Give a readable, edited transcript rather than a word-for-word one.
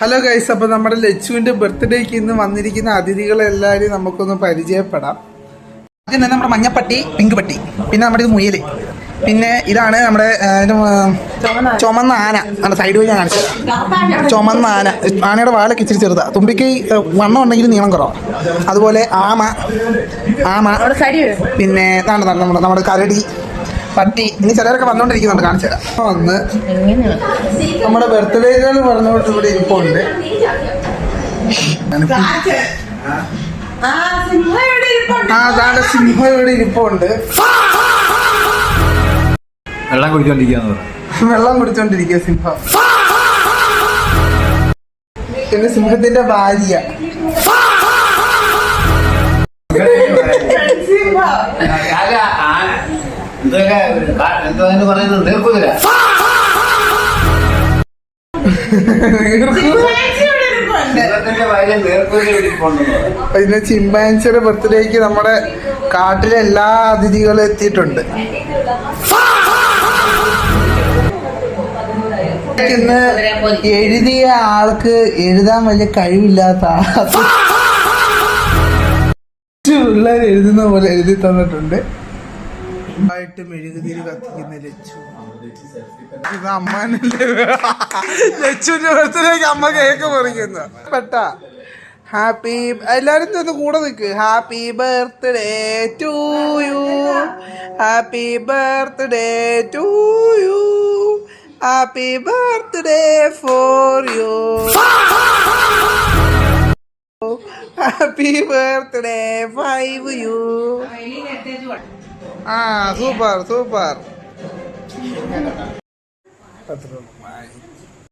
Hello guys, അപ്പോൾ നമ്മുടെ ലച്ചുവിൻ്റെ ബർത്ത്ഡേക്ക് ഇന്ന് വന്നിരിക്കുന്ന അതിഥികളെല്ലാവരും നമുക്കൊന്ന് പരിചയപ്പെടാം. ആദ്യം തന്നെ നമ്മുടെ മഞ്ഞപ്പട്ടി, പിങ്ക് പട്ടി, പിന്നെ നമ്മുടെ ഇത് മുയൽ, പിന്നെ ഇതാണ് നമ്മുടെ ചുമന്ന ആന. നമ്മുടെ സൈഡ് വഴി ഞാൻ കാണിച്ചത് ചുമന്ന ആന. ആനയുടെ വാലൊക്കെ ഇച്ചിരി ചെറുതാണ്, തുമ്പിക്ക് വണ്ണം ഉണ്ടെങ്കിൽ നീളം കുറവാണ്. അതുപോലെ ആമ, പിന്നെ നമ്മുടെ കരടി, പട്ടി. ഇനി ചിലരൊക്കെ വന്നോണ്ടിരിക്കുന്നുണ്ട്, കാണിച്ചു തരാം. വന്ന് നമ്മുടെ ബർത്ത്ഡേകൾ പറഞ്ഞോട്ട് ഇവിടെ ഇരിപ്പുണ്ട്. സിംഹം ഇവിടെ ഇരിപ്പുണ്ട്. വെള്ളം കുടിച്ചോണ്ടിരിക്കുക സിംഹം. പിന്നെ സിംഹത്തിന്റെ ഭാര്യ. പിന്നെ ചിമ്പാൻസിയുടെ ബർത്ത്ഡേക്ക് നമ്മുടെ കാട്ടിലെ എല്ലാ അതിഥികളും എത്തിയിട്ടുണ്ട്. ഇന്ന് എഴുതിയ ആൾക്ക് എഴുതാൻ വലിയ കഴിവില്ലാത്ത പിള്ളേർ എഴുതുന്ന പോലെ എഴുതി തന്നിട്ടുണ്ട്. ആയിട്ട് മെഴുകുതിരി കത്തിക്കുന്ന ലച്ചു. ഇത് അമ്മനല്ലേ, ലച്ചുവിന്റെ ബർത്ത്ഡേക്ക് അമ്മ കേക്ക് പറിക്കുന്നു. ഹാപ്പി, എല്ലാരും ഒന്ന് കൂടെ നിൽക്ക്. Happy birthday to you, happy birthday to you, happy birthday for you, happy birthday 5 you. Super.